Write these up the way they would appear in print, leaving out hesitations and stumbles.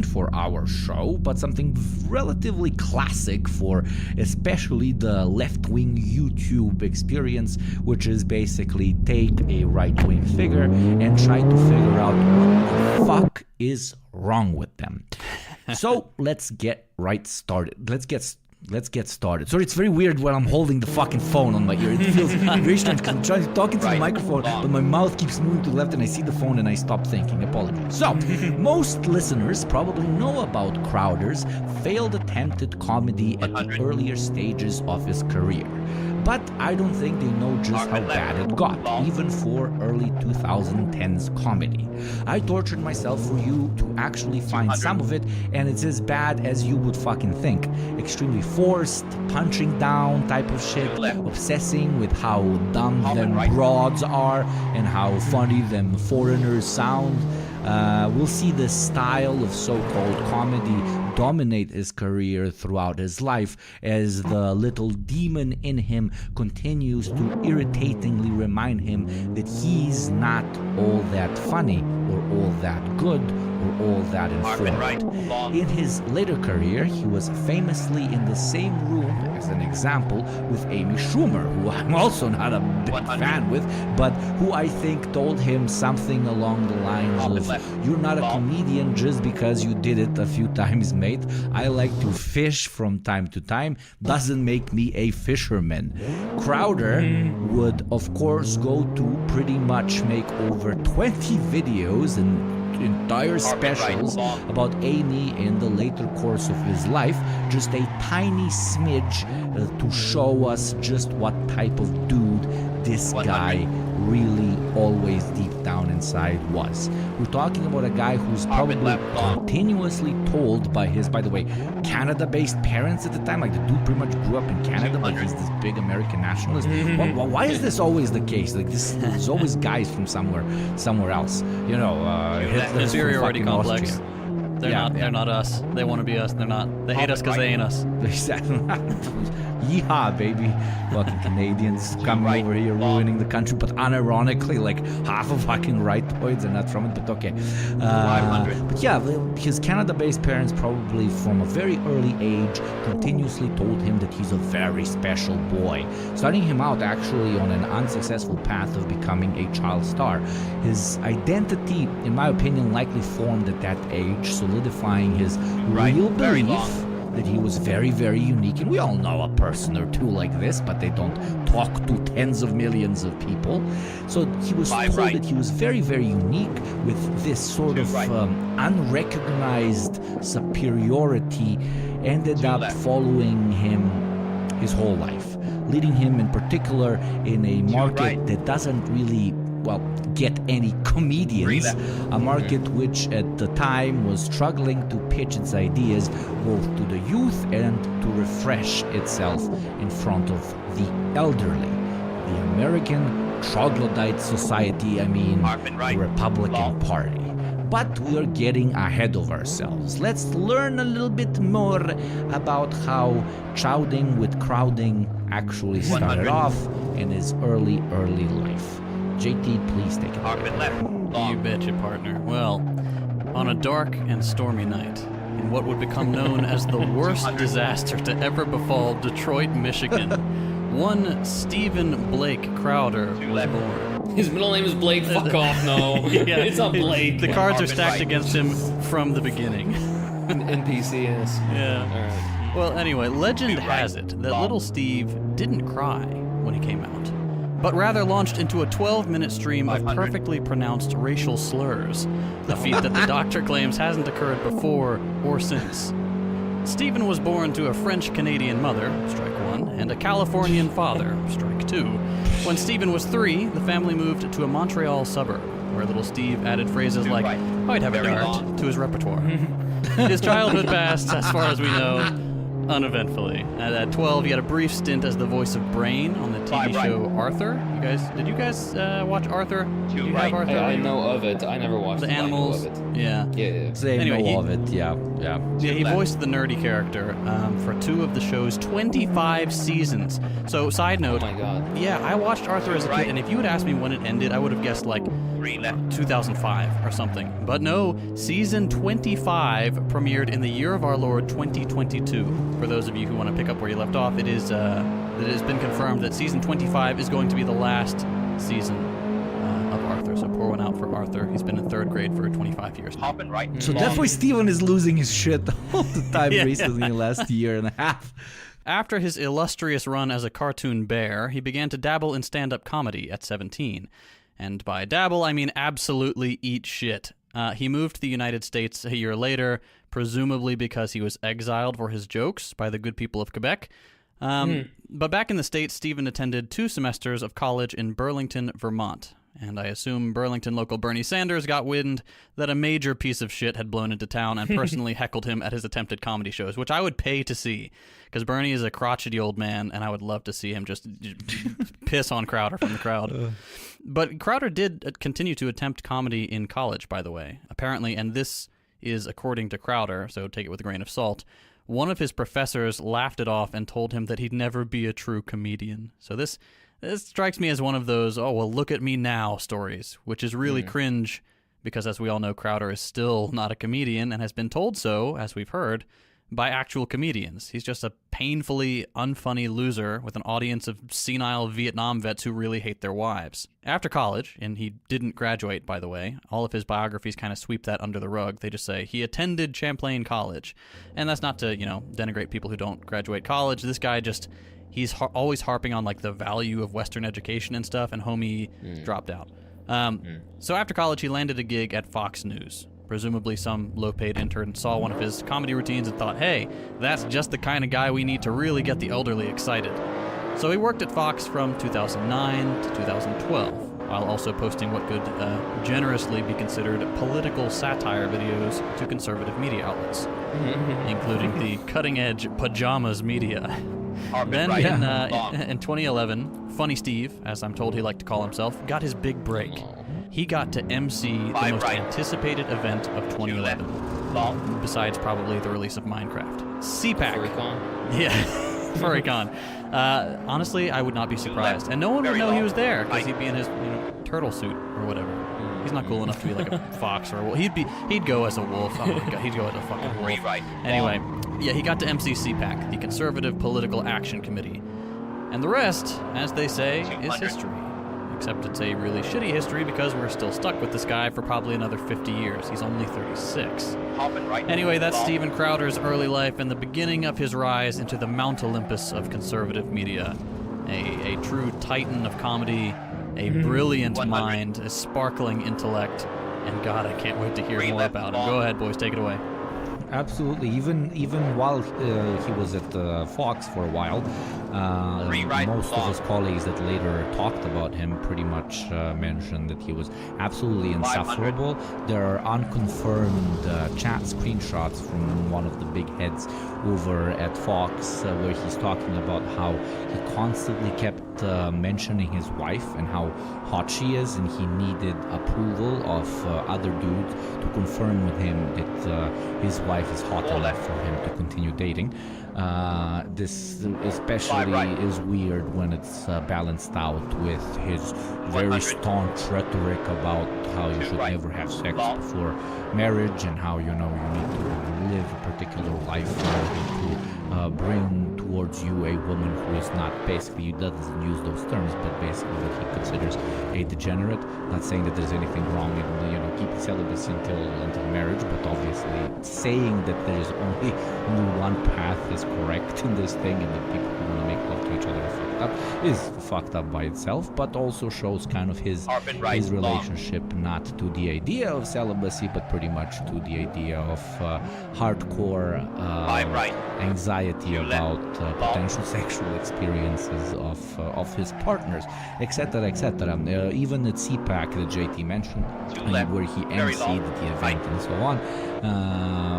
different for our show, but something relatively classic for especially the left-wing YouTube experience, which is basically take a right-wing figure and try to figure out what the fuck is wrong with them. So let's get started. Let's get started. Sorry, it's very weird when I'm holding the fucking phone on my ear. It feels very strange because I'm trying to talk into the microphone, but my mouth keeps moving to the left and I see the phone and I stop thinking. Apologies. So, most listeners probably know about Crowder's failed attempt at comedy at the earlier stages of his career. But I don't think they know just how bad it got, even for early 2010s comedy. I tortured myself for you to actually find some of it, and it's as bad as you would fucking think. Extremely forced, punching down type of shit, obsessing with how dumb them broads are and how funny them foreigners sound. We'll see this style of so-called comedy dominate his career throughout his life as the little demon in him continues to irritatingly remind him that he's not all that funny or all that good or all that informed. In his later career, he was famously in the same room, as an example, with Amy Schumer, who I'm also not a big fan with, but who I think told him something along the lines of, "You're not a comedian just because you did it a few times, mate. I like to fish from time to time. Doesn't make me a fisherman." Crowder would, of course, go to pretty much make over 20 videos and entire specials about Amy in the later course of his life, just a tiny smidge to show us just what type of dude this guy really always deep down inside was. We're talking about a guy who's probably continuously told by his, by the way, Canada-based parents at the time, like the dude pretty much grew up in Canada, but he's this big American nationalist. Why is this always the case? Like there's always guys from somewhere else. You know, Hitler's inferiority complex. Austria. They're not us. They want to be us. They're not. They hate us because they ain't us. Exactly. Yeehaw, baby. Fucking Canadians coming over here ruining the country, but unironically, like half of fucking rightoids are not from it, but okay. But yeah, his Canada-based parents probably from a very early age continuously told him that he's a very special boy, starting him out actually on an unsuccessful path of becoming a child star. His identity, in my opinion, likely formed at that age, solidifying his real belief that he was very, very unique. And we all know a person or two like this, but they don't talk to tens of millions of people. So he was told that he was very, very unique with this sort of unrecognized superiority, ended up following him his whole life, leading him in particular in a market that doesn't really get any comedians, a market which at the time was struggling to pitch its ideas both to the youth and to refresh itself in front of the elderly. The American Troglodyte Society, the Republican Party. But we are getting ahead of ourselves. Let's learn a little bit more about how chowding with crowding actually started off in his early life. JT, please take it away. You betcha, partner. Well, on a dark and stormy night, in what would become known as the worst disaster to ever befall Detroit, Michigan, one Stephen Blake Crowder was born. His middle name is Blake. Fuck off, no. Yeah, it's a Blake. The cards are stacked against him from the beginning. NPCs. Yeah. All right. Well, anyway, legend has it that little Steve didn't cry when he came out, but rather launched into a 12-minute stream of perfectly pronounced racial slurs, a feat that the doctor claims hasn't occurred before or since. Stephen was born to a French-Canadian mother, strike one, and a Californian father, strike two. When Stephen was 3, the family moved to a Montreal suburb, where little Steve added phrases like, "Oh, I'd have a dart," to his repertoire. His childhood passed, as far as we know, uneventfully. At 12, he had a brief stint as the voice of Brain on the TV show Arthur. Did you guys watch Arthur? Do you have Arthur? I know of it. I never watched the it. animals. Yeah. Yeah. They Anyway, know of it, yeah. Yeah, he voiced the nerdy character for 2 of the show's 25 seasons. So, side Oh note, my god. yeah, I watched Arthur as a kid, and if you had asked me when it ended, I would have guessed like 2005 or something. But no, season 25 premiered in the year of our Lord 2022. For those of you who want to pick up where you left off, it has been confirmed that season 25 is going to be the last season of Arthur. So pour one out for Arthur. He's been in 3rd grade for 25 years now. So definitely Steven is losing his shit all the time Yeah. recently in the last year and a half. After his illustrious run as a cartoon bear, he began to dabble in stand-up comedy at 17. And by dabble, I mean absolutely eat shit. He moved to the United States a year later, presumably because he was exiled for his jokes by the good people of Quebec. But back in the States, Stephen attended 2 semesters of college in Burlington, Vermont. And I assume Burlington local Bernie Sanders got wind that a major piece of shit had blown into town and personally heckled him at his attempted comedy shows, which I would pay to see, because Bernie is a crotchety old man, and I would love to see him just piss on Crowder from the crowd. But Crowder did continue to attempt comedy in college, by the way, apparently, and this is according to Crowder, so take it with a grain of salt. One of his professors laughed it off and told him that he'd never be a true comedian. So this strikes me as one of those, oh, well, look at me now stories, which is really cringe because, as we all know, Crowder is still not a comedian and has been told so, as we've heard, by actual comedians. He's just a painfully unfunny loser with an audience of senile Vietnam vets who really hate their wives. After college, and he didn't graduate, by the way, all of his biographies kind of sweep that under the rug. They just say, he attended Champlain College. And that's not to, denigrate people who don't graduate college. This guy just... He's always harping on, like, the value of Western education and stuff, and homie dropped out. So after college, he landed a gig at Fox News. Presumably some low-paid intern saw one of his comedy routines and thought, hey, that's just the kind of guy we need to really get the elderly excited. So he worked at Fox from 2009 to 2012, while also posting what could generously be considered political satire videos to conservative media outlets, including the cutting-edge pajamas media. Then in 2011, Funny Steve, as I'm told he liked to call himself, got his big break. He got to MC the most anticipated event of 2011, besides probably the release of Minecraft. CPAC. Furrycon? Yeah, Furrycon. Honestly, I would not be surprised. And no one would know he was there, because he'd be in his turtle suit or whatever. He's not cool enough to be like a fox or a wolf. He'd go as a wolf. Oh my god, he'd go as a fucking wolf. Anyway, yeah, he got to MC CPAC, the Conservative Political Action Committee. And the rest, as they say, is history. Except it's a really shitty history because we're still stuck with this guy for probably another 50 years. He's only 36. Anyway, that's Steven Crowder's early life and the beginning of his rise into the Mount Olympus of conservative media. A true titan of comedy, a brilliant mind, a sparkling intellect, and God, I can't wait to hear more about him. Go ahead, boys, take it away. Absolutely. Even while he was at Fox for a while, most of his colleagues that later talked about him pretty much mentioned that he was absolutely insufferable. There are unconfirmed chat screenshots from one of the big heads over at Fox where he's talking about how he constantly kept mentioning his wife and how hot she is, and he needed approval of other dudes to confirm with him that his wife is hot enough for him to continue dating. This especially is weird when it's balanced out with his very staunch rhetoric about how you should never have sex before marriage and how you need to live a particular life to bring towards you a woman who is not, basically, he doesn't use those terms, but basically what he considers a degenerate. Not saying that there's anything wrong in keeping celibacy until marriage, but obviously saying that there is only one path is correct in this thing, and that people who want to make love to each other are fucked up is fucked up by itself, but also shows kind of his relationship not to the idea of celibacy, but pretty much to the idea of hardcore anxiety about potential sexual experiences of his partners, etc., etc. Even at CPAC that JT mentioned, where he emceed the event and so on,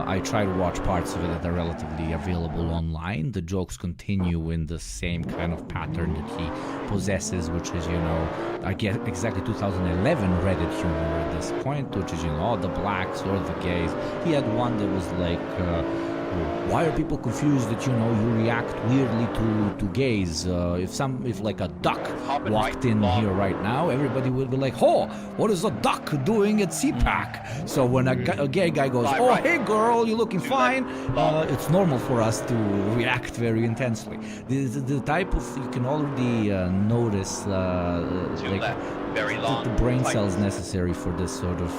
I try to watch parts of it that are relatively available online. The jokes continue in the same kind of pattern that he possesses, which is, I get exactly 2011 Reddit humor at this point, which is, the blacks or the gays. He had one that was like, why are people confused that you react weirdly to gays? If like a duck walked in here right now, everybody would be like, "Oh, what is a duck doing at CPAC?" So when a gay guy goes, "Oh, hey girl, you looking fine," it's normal for us to react very intensely. The type of, you can already notice the brain cells necessary for this sort of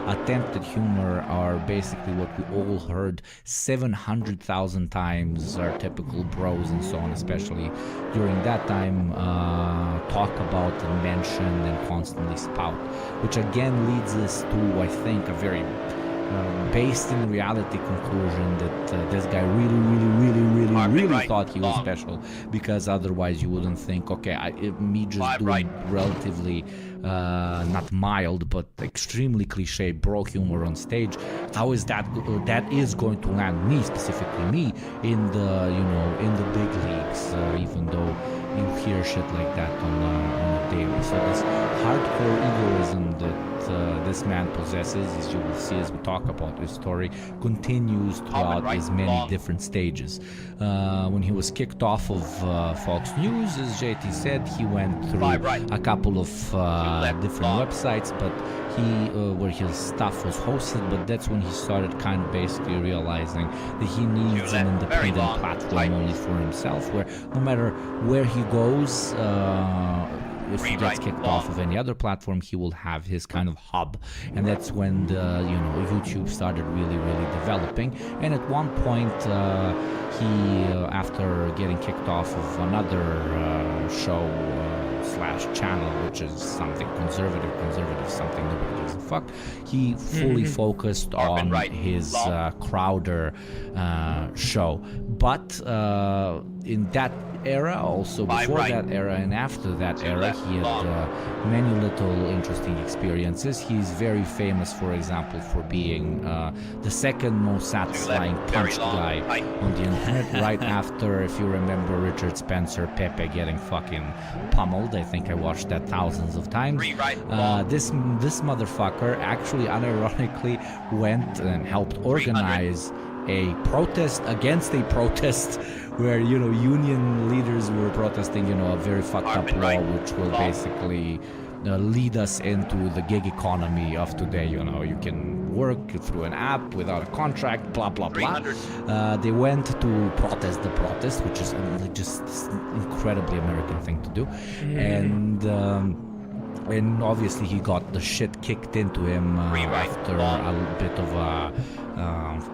attempt at humor are basically what we all heard 700,000 times our typical bros and so on, especially during that time, talk about and mention and constantly spout, which again leads us to, I think, a very based in reality conclusion that this guy really thought he was special, because otherwise you wouldn't think, okay, me just doing relatively not mild but extremely cliche bro humor on stage, how is that is going to land me, specifically me, in the big leagues, even though you hear shit like that on a daily. So this hardcore egoism that this man possesses, as you will see as we talk about his story, continues throughout his many different stages. When he was kicked off of Fox News, as JT said, he went through a couple of different websites, but where his stuff was hosted, but that's when he started kind of basically realizing that he needs an independent platform only for himself, where no matter where he goes, if he gets kicked off of any other platform, he will have his kind of hub. And that's when YouTube started really developing. And at one point, he, after getting kicked off of another show / channel, which is something conservative, something nobody gives a fuck, he fully focused on his Crowder show. But in that era, also before that era and after that era, he had many little interesting experiences. He's very famous, for example, for being the second most satisfying punch guy on the internet, right after, if you remember, Richard Spencer Pepe getting fucking pummeled. I think I watched that thousands of times. This motherfucker actually unironically went and helped organize a protest against a protest where, union leaders were protesting, a very fucked up law which will basically lead us into the gig economy of today. You can work through an app without a contract, blah blah blah. They went to protest the protest, which is just an incredibly American thing to do. And obviously he got the shit kicked into him after a bit of a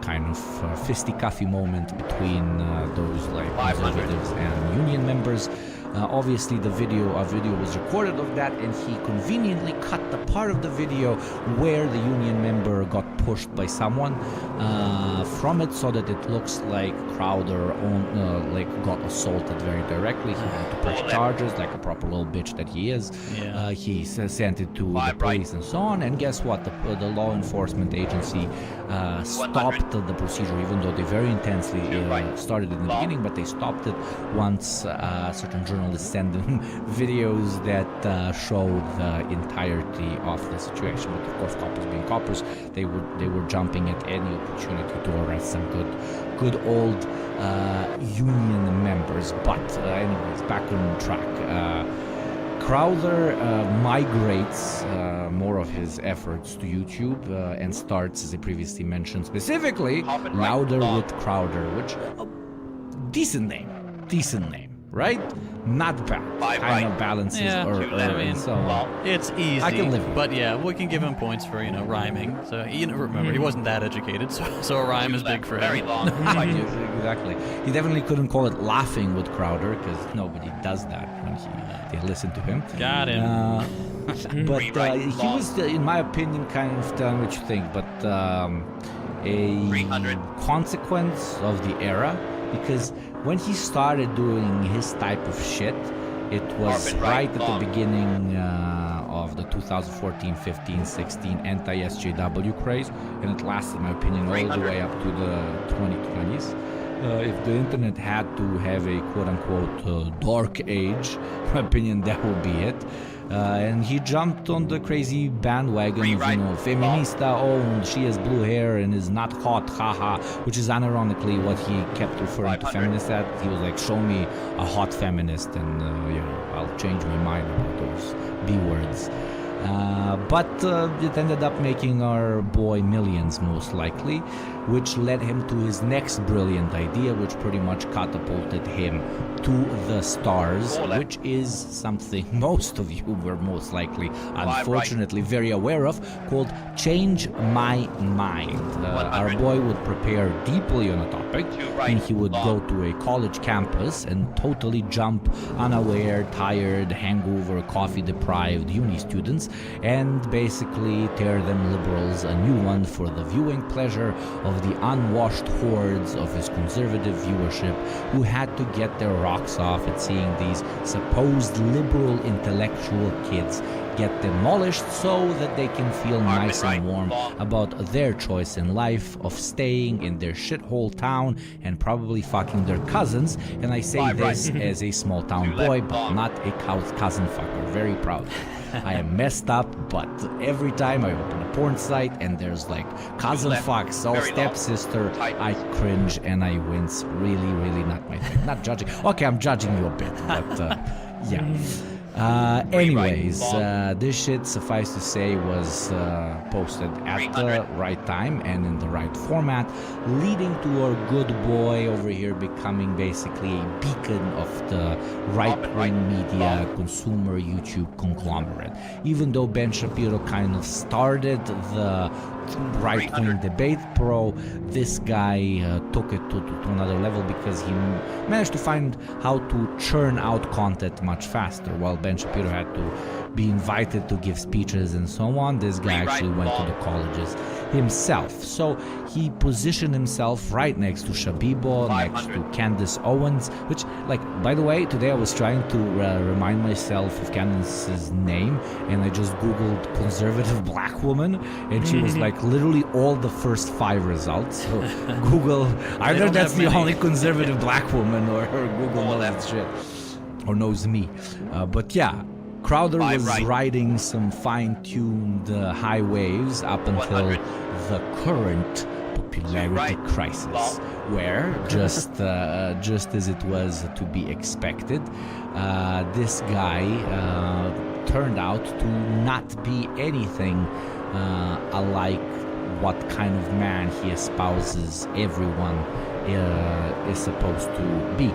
kind of fisticuffy moment between those conservatives and union members. Obviously a video was recorded of that, and he conveniently cut the part of the video where the union member got pushed by someone from it, so that it looks like Crowder got assaulted very directly. He had to push charges like a proper little bitch that he is. He sent it to the police and so on, and guess what, the law enforcement agency stopped the procedure, even though they very intensely started in the beginning, but they stopped it once certain journalists send them videos that show the entirety of the situation. But of course, coppers being coppers, they were jumping at any opportunity to arrest some good old union members. But anyways, back on track. Crowder migrates more of his efforts to YouTube and starts, as I previously mentioned, specifically Louder with Crowder, which decent name, right? Not bad. Kind of balances and so on. It's easy. I can live with but yeah, we can give him points for rhyming. So remember, he wasn't that educated, so a rhyme is big for him. Exactly. He definitely couldn't call it laughing with Crowder, because nobody does that when they listen to him. Got him. But he was, in my opinion, kind of, tell me what you think, but a consequence of the era, because when he started doing his type of shit, it was right at the beginning of the 2014, 15, 16 anti-SJW craze, and it lasted, in my opinion, all the way up to the 2020s. If the internet had to have a quote-unquote dark age, in my opinion, that would be it. And he jumped on the crazy bandwagon of, feminista, oh, she has blue hair and is not hot, haha, which is unironically what he kept referring to feminists at. He was like, show me a hot feminist and, I'll change my mind about those B words. But it ended up making our boy millions, most likely, which led him to his next brilliant idea, which pretty much catapulted him to the stars, which is something most of you were most likely, unfortunately, very aware of, called Change My Mind. Our boy would prepare deeply on a topic, and he would go to a college campus and totally jump unaware, tired, hangover, coffee-deprived uni students, and basically tear them liberals a new one for the viewing pleasure of the unwashed hordes of his conservative viewership who had to get their rocks off at seeing these supposed liberal intellectual kids get demolished so that they can feel nice and warm about their choice in life of staying in their shithole town and probably fucking their cousins. And I say this as a small town boy, but not a cousin fucker. Very proud. I am messed up, but every time I open a porn site and there's like cousin fucks, or stepsister, I cringe and I wince. Really, really not my thing. Not judging. Okay, I'm judging you a bit, but yeah. Anyways, this shit, suffice to say, was posted at the right time and in the right format, leading to our good boy over here becoming basically a beacon of the right-wing media consumer YouTube conglomerate. Even though Ben Shapiro kind of started the right-wing debate pro, this guy took it to another level because he managed to find how to churn out content much faster. While Ben Shapiro had to be invited to give speeches and so on, this guy actually went to the colleges himself. So he positioned himself right next to Shabibo, next to Candace Owens, which, like, by the way, today I was trying to remind myself of Candace's name, and I just googled conservative black woman, and she was like literally all the first 5 results. So Google, either that's the only conservative black woman, or Google knows that shit, or knows me. But yeah, Crowder was riding some fine-tuned high waves up until the current popularity crisis, where just as it was to be expected, this guy turned out to not be anything alike what kind of man he espouses everyone is supposed to be.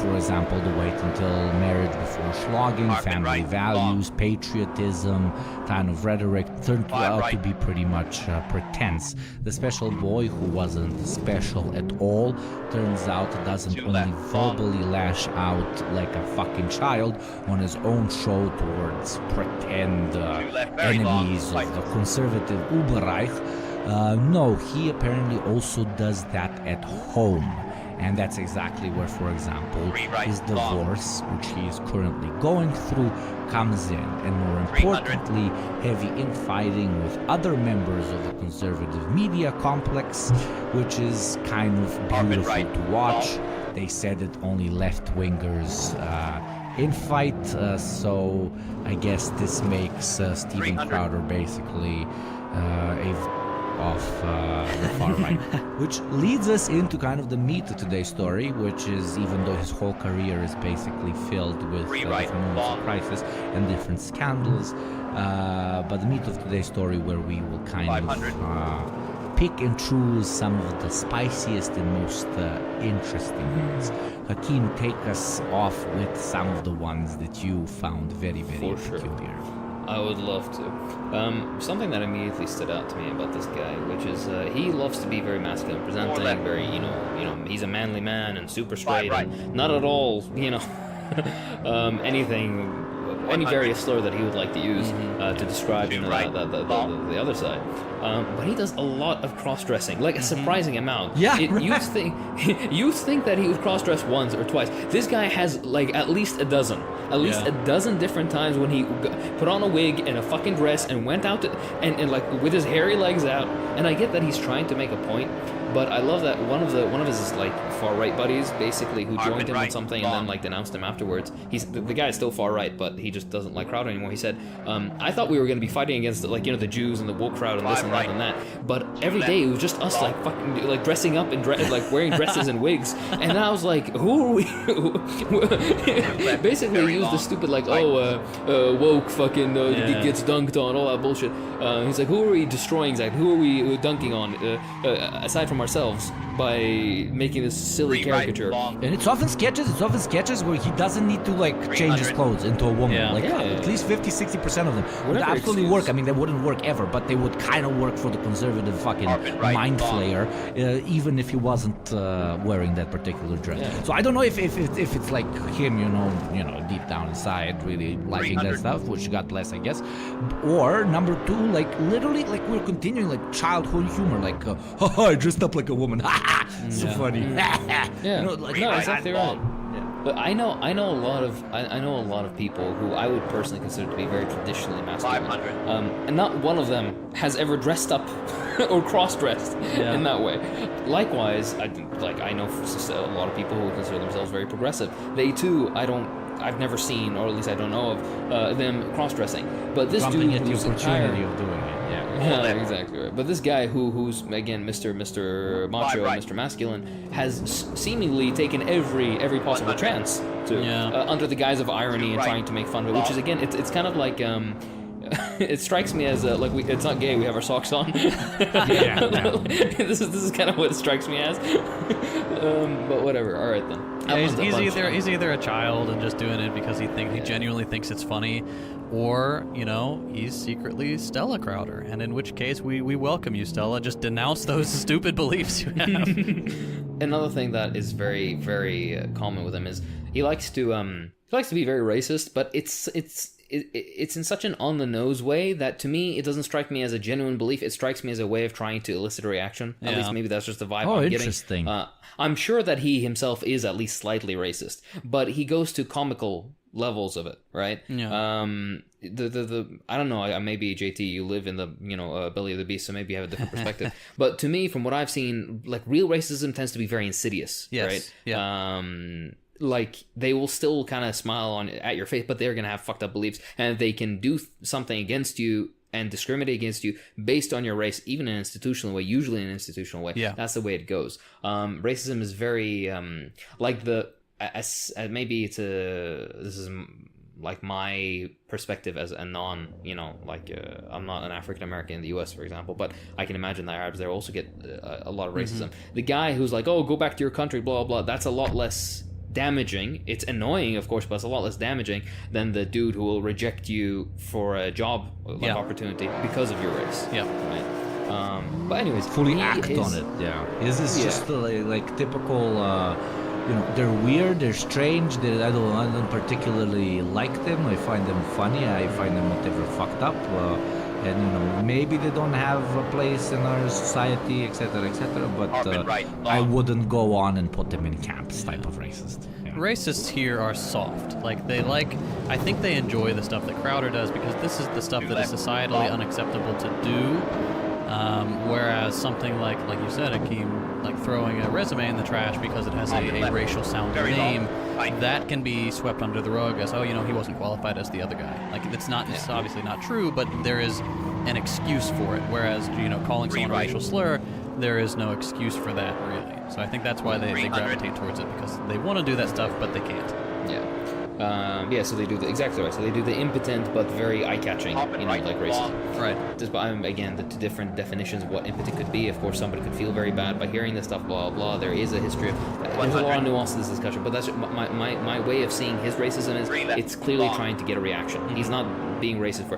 For example, the wait until marriage before slogging, family values, patriotism, kind of rhetoric turned out to be pretty much pretense. The special boy who wasn't special at all turns out doesn't only verbally lash out like a fucking child on his own show towards pretend enemies of the conservative Uberreich. No, he apparently also does that at home. And that's exactly where, for example, his divorce, which he is currently going through, comes in. And more importantly, heavy infighting with other members of the conservative media complex, which is kind of beautiful to watch. They said that only left-wingers infight, so I guess this makes Steven Crowder basically of the far right, which leads us into kind of the meat of today's story, which is, even though his whole career is basically filled with different moments of crisis and different scandals, but the meat of today's story, where we will kind of pick and choose some of the spiciest and most interesting ones. Hakeem, take us off with some of the ones that you found very, very peculiar. I would love to. Something that immediately stood out to me about this guy, which is he loves to be very masculine presenting, very, he's a manly man and super straight, and not at all, anything any various slur that he would like to use to describe the other side. But he does a lot of cross-dressing, like a surprising amount. Yeah, You think that he would cross-dress once or twice. This guy has like at least a dozen different times when he put on a wig and a fucking dress and went out and like with his hairy legs out. And I get that he's trying to make a point, but I love that one of his like far right buddies basically who joined him on something and then like denounced him afterwards. The guy is still far right, but he just doesn't like Crowder anymore. He said, I thought we were going to be fighting against like the Jews and the woke crowd and this and that and that, but every day it was just us like fucking like dressing up and like wearing dresses and wigs. And then I was like, who are we? Basically he used the stupid like woke fucking gets dunked on, all that bullshit. He's like, who are we destroying exactly? Who are we dunking on aside from ourselves by making this silly caricature? And it's often sketches where he doesn't need to like change his clothes into a woman. At least 50-60% of them would absolutely work. I mean, they wouldn't work ever, but they would kind of work for the conservative fucking mind flayer, even if he wasn't wearing that particular dress. So I don't know if it's like him, you know, deep down inside really liking that stuff, which God bless, I guess. Or number two, like literally, like we're continuing like childhood humor, like I dressed up like a woman. So funny. Exactly right. But I know a lot of people who I would personally consider to be very traditionally masculine. And not one of them has ever dressed up or cross-dressed in that way. Likewise, I know a lot of people who consider themselves very progressive. They too, I've never seen, or at least I don't know of, them cross-dressing. But this dude who's the opportunity of doing it. Yeah, exactly right. But this guy who's again Mr. Macho, Mr. Masculine, has seemingly taken every possible chance to under the guise of irony and trying to make fun of it, which is again it's kind of like it strikes me as it's not gay. We have our socks on. This is kind of what it strikes me as. But whatever. All right then. Yeah, he's either a child and just doing it because he genuinely thinks it's funny, or he's secretly Stella Crowder, and in which case we welcome you, Stella. Just denounce those stupid beliefs you have. Another thing that is very very common with him is he likes to be very racist, but it's in such an on-the-nose way that to me it doesn't strike me as a genuine belief. It strikes me as a way of trying to elicit a reaction. At least maybe that's just the vibe I'm interesting. getting. I'm sure that he himself is at least slightly racist, but he goes to comical levels of it, right? Yeah. I don't know. Maybe JT, you live in the belly of the beast, so maybe you have a different perspective. But to me, from what I've seen, like real racism tends to be very insidious, right? Yeah. Like they will still kind of smile at your face, but they're gonna have fucked up beliefs, and they can do something against you and discriminate against you based on your race, even in an institutional way. Usually in an institutional way, that's the way it goes. Racism is very this is like my perspective as a non, I'm not an African American in the U.S., for example, but I can imagine the Arabs there also get a lot of racism. The guy who's like, oh, go back to your country, blah blah, that's a lot less damaging. It's annoying, of course, but it's a lot less damaging than the dude who will reject you for a job opportunity because of your race. Yeah. Right. But anyways, fully act on it. Yeah. This is just like typical. They're weird. They're strange. I don't particularly like them. I find them funny. I find them whatever fucked up. And maybe they don't have a place in our society, etc., etc. But I wouldn't go on and put them in camps. Type of racist. Yeah. Racists here are soft. I think they enjoy the stuff that Crowder does because this is the stuff that is societally unacceptable to do. Whereas something like you said, Akeem, like throwing a resume in the trash because it has a racial sounding name, that can be swept under the rug as, he wasn't qualified as the other guy. Like it's obviously not true, but there is an excuse for it. Whereas, calling someone a racial slur, there is no excuse for that really. So I think that's why they gravitate towards it, because they want to do that stuff, but they can't. Yeah. So they do exactly right. So they do the impotent but very eye-catching, like racism. Right. Just again, the two different definitions of what impotent could be. Of course, somebody could feel very bad by hearing this stuff. Blah blah. There is a history of. There's a lot of nuance to this discussion, but that's my way of seeing his racism is it's clearly trying to get a reaction. Mm-hmm. He's not being racist for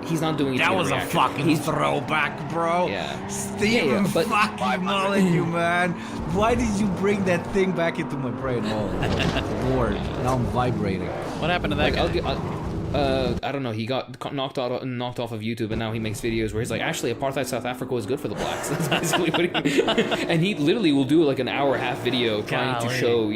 he's not doing it. That was a fucking throwback, bro. Yeah. Steven but fucking Molyneux, man. Why did you bring that thing back into my brain? Oh, Lord. Now I'm vibrating. What happened to that guy? I don't know. He got knocked off of YouTube, and now he makes videos where he's like, actually, apartheid South Africa was good for the blacks. That's basically what he. And he literally will do like an hour-and-a-half video trying to show,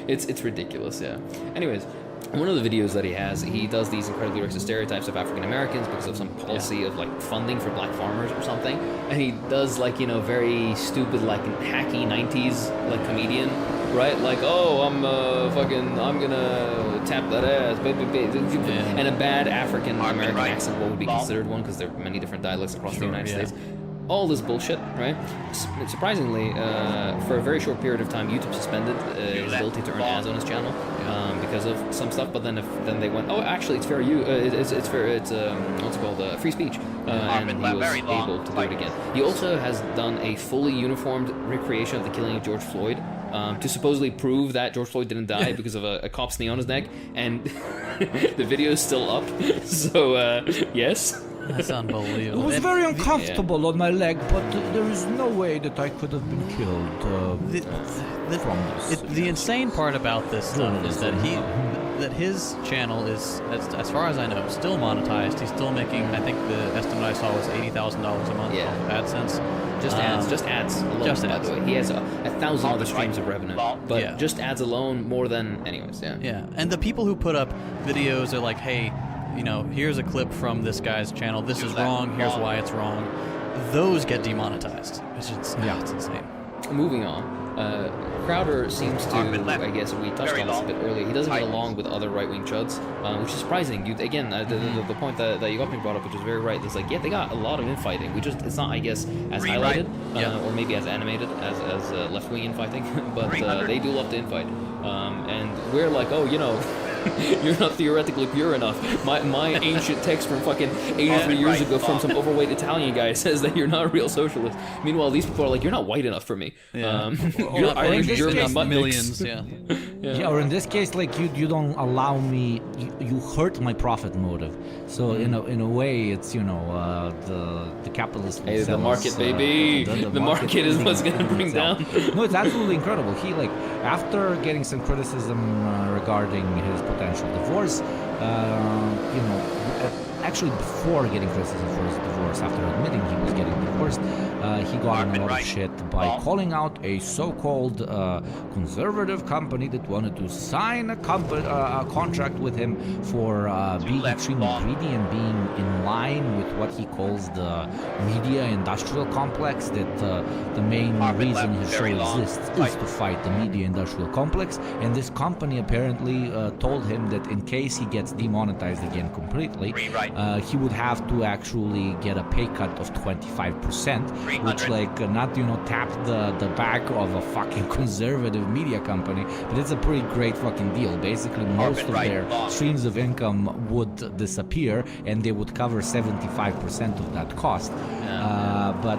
it's ridiculous. Yeah. Anyways. One of the videos that he does these incredibly racist stereotypes of African Americans because of some policy of like funding for black farmers or something, and he does like very stupid like hacky 90s like comedian, right? Like, oh, I'm gonna tap that ass, baby. And a bad African American accent, what would be considered one, because there are many different dialects across the United States. All this bullshit, right? Surprisingly, for a very short period of time, YouTube suspended his ability to earn ads on his channel because of some stuff. But then they went, oh, actually, it's fair. It's fair. It's what's it called? Free speech, and he was able to do it again. He also has done a fully uniformed recreation of the killing of George Floyd. To supposedly prove that George Floyd didn't die because of a cop's knee on his neck, and the video is still up. So yes. That's unbelievable. It was very uncomfortable on my leg, but there is no way that I could have been killed from this. The insane part about this stuff is that his channel is, as far as I know, still monetized. He's still making, I think the estimate I saw was $80,000 a month on AdSense. Just ads alone, just by ads. the way. He has 1,000 other streams of revenue, but just ads alone more than, anyways, Yeah, and the people who put up videos are like, hey, here's a clip from this guy's channel. This is wrong. Here's why it's wrong. Those get demonetized. It's insane. Moving on. Crowder seems to, I guess we touched on this a bit earlier, he doesn't get along with other right-wing chuds, which is surprising. The point that you got me brought up, which is very right, is like, they got a lot of infighting. It's not, I guess, as highlighted, or maybe as animated as left-wing infighting, but they do love to infight. And we're like, oh, you're not theoretically pure enough. My ancient text from fucking 83 years ago from some overweight Italian guy says that you're not a real socialist. Meanwhile, these people are like, you're not white enough for me. You're not Irish, German, millions. Or in this case, like you don't allow me. You hurt my profit motive. So in a way, it's the capitalist. Hey, the market, baby. The market is what's gonna bring down. No, it's absolutely incredible. He after getting some criticism regarding his potential divorce, actually before getting criticism for his divorce, after admitting he was getting divorced, he got in a lot of shit by calling out a so-called conservative company that wanted to sign a contract with him for being extremely greedy and being in line with what he calls the media industrial complex, that the main reason his show exists is to fight the media industrial complex. And this company apparently told him that in case he gets demonetized again completely, he would have to actually get a pay cut of 25%, which not tap the back of a fucking conservative media company, but it's a pretty great fucking deal. Basically, most of their streams of income would disappear, and they would cover 75% of that cost. But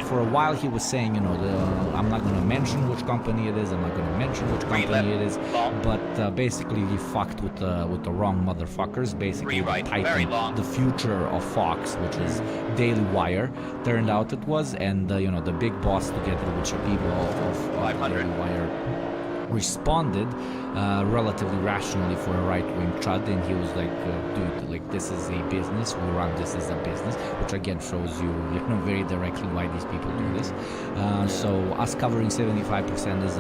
for a while he was saying, I'm not going to mention which company it is. I'm not going to mention which company it is. But basically, he fucked with the wrong motherfuckers. Basically, the Titan, the future of Fox, which is Daily Wire, turned out it was, and the big boss together with the people of Daily Wire responded relatively rationally for a right-wing chud, and he was like, dude, this is a business, we run this as a business, which again shows you very directly why these people do this. So us covering 75% is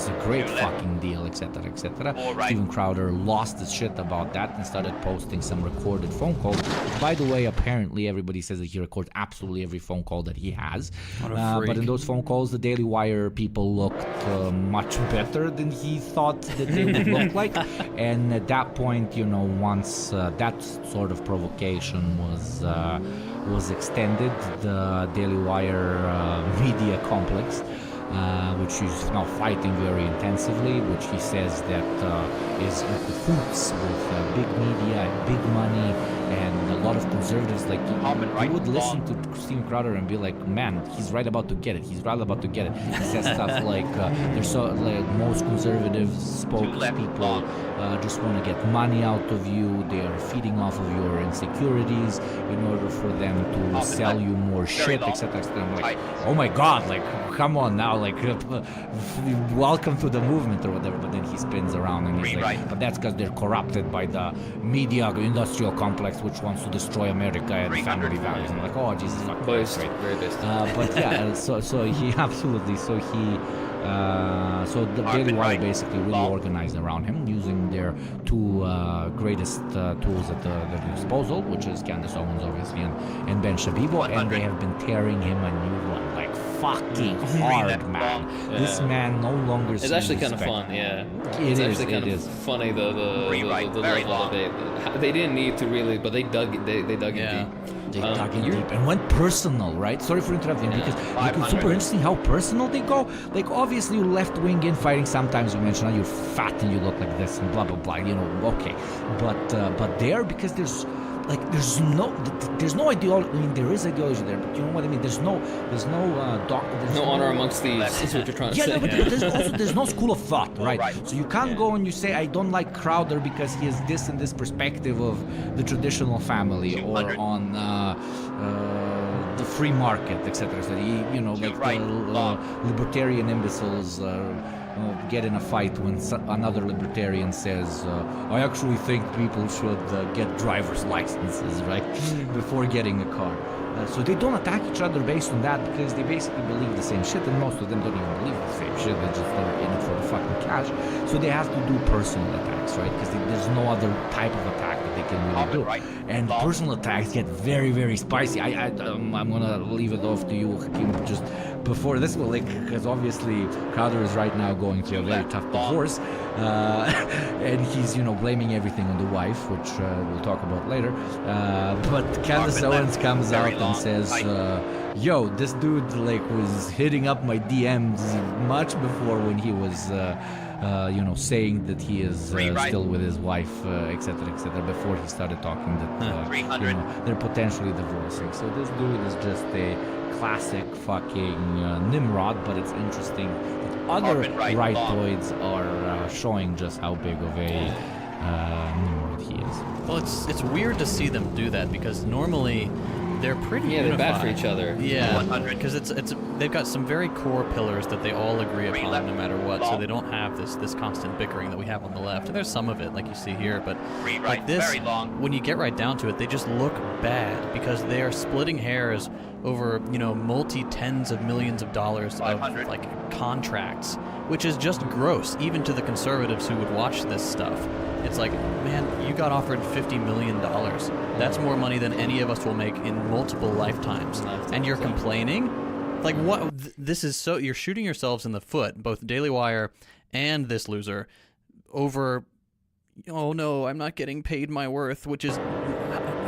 a great fucking deal, etc., etc. Steven Crowder lost his shit about that and started posting some recorded phone calls. By the way, apparently everybody says that he records absolutely every phone call that he has, but in those phone calls the Daily Wire people looked much better than he thought that they would look like. And at that point, once that sort of provocation was extended, the Daily Wire media complex, which he's now fighting very intensively, which he says that is in cahoots with big media and big money and a lot of conservatives, like, you would listen to Steven Crowder and be like, man, he's right about to get it. He's right about to get it. He says stuff like, there's so, like, most conservative spokespeople just want to get money out of you. They are feeding off of your insecurities in order for them to sell you more shit, etc. I'm like, oh my god, like, come on now, like, welcome to the movement or whatever. But then he spins around and he's like, but that's because they're corrupted by the media industrial complex, which wants to destroy America and family values. I'm like, oh, Jesus fucking Christ. Very best. But yeah, so he absolutely, so the Daily Wire basically really organized around him using their two greatest tools at their disposal, which is Candace Owens, obviously, and Ben Shabibo, and they have been tearing him a new one, like fucking hard, man. Yeah. This man no longer. It's actually kind of fun, yeah. It's actually kind of funny the level that they didn't need to really, but they dug in deep. They dug in deep and went personal, right? Sorry for interrupting, because it's super interesting how personal they go. Like, obviously, you're left-wing infighting. Sometimes you mention, you're fat and you look like this and blah blah blah. You know, okay, but there, because there's no ideology. I mean, there is ideology there, but you know what I mean. There's no honor amongst thieves. Is what you're trying to say. No, but there's no school of thought, right? So you can't go and you say, I don't like Crowder because he has this and this perspective of the traditional family, or on the free market, etc. So you know, like the libertarian imbeciles. Get in a fight when another libertarian says, I actually think people should get driver's licenses, right, before getting a car. So they don't attack each other based on that, because they basically believe the same shit, and most of them don't even believe the same shit. They just are in it for the fucking cash. So they have to do personal attacks, right? Because there's no other type of attack that they can really do. And personal attacks get very, very spicy. I'm gonna leave it off to you, Hakeem, just before this one, like, because obviously Crowder is right now going through a very tough divorce, and he's, you know, blaming everything on the wife, which we'll talk about later. But Candace Owens comes out and says, yo, this dude, like, was hitting up my DMs much before when he was you know, saying that he is still with his wife, etc., before he started talking that you know, they're potentially divorcing. So this dude is just a classic fucking Nimrod, but it's interesting that other rightoids are showing just how big of a Nimrod he is. Well, it's weird to see them do that, because normally they're pretty unified. They're bad for each other. Yeah, because they've got some very core pillars that they all agree upon no matter what, so they don't have this constant bickering that we have on the left. And there's some of it, like you see here, but like this, when you get right down to it, they just look bad, because they are splitting hairs over, you know, multi-tens of millions of dollars of, like, contracts, which is just gross, even to the conservatives who would watch this stuff. It's like, man, you got offered $50 million. That's more money than any of us will make in multiple lifetimes. And you're complaining? Like, what? This is so... You're shooting yourselves in the foot, both Daily Wire and this loser, over, oh no, I'm not getting paid my worth, which is...